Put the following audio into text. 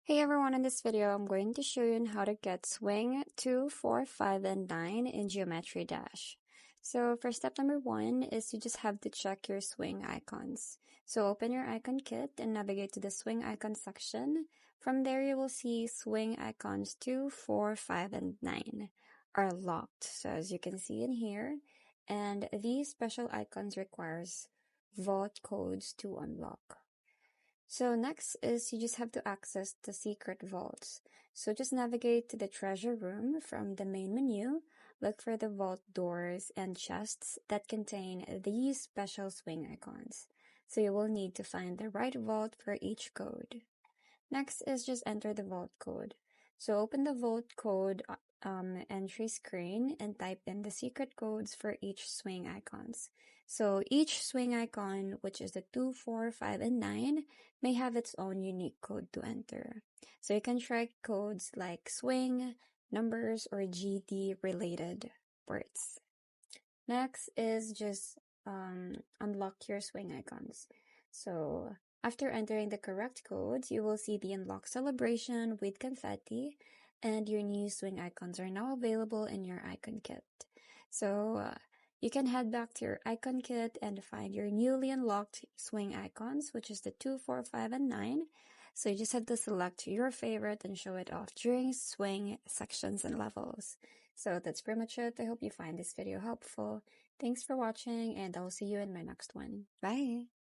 Hey everyone, in this video, I'm going to show you how to get swing 2, 4, 5, and 9 in Geometry Dash. So for step number 1 is you just have to check your swing icons. So open your icon kit and navigate to the swing icon section. From there, you will see swing icons 2, 4, 5, and 9 are locked. So as you can see in here, and these special icons requires vault codes to unlock. So next is you just have to access the secret vaults. So just navigate to the treasure room from the main menu, look for the vault doors and chests that contain these special swing icons. So you will need to find the right vault for each code. Next is just enter the vault code. So open the vault code entry screen and type in the secret codes for each swing icons. So each swing icon, which is the 2, 4, 5, and 9, may have its own unique code to enter. So you can try codes like swing, numbers, or GD related words. Next is just unlock your swing icons. So after entering the correct codes, you will see the unlock celebration with confetti, and your new swing icons are now available in your icon kit. So you can head back to your icon kit and find your newly unlocked swing icons, which is the 2, 4, 5, and 9. So you just have to select your favorite and show it off during swing sections and levels. So that's pretty much it. I hope you find this video helpful. Thanks for watching, and I'll see you in my next one. Bye!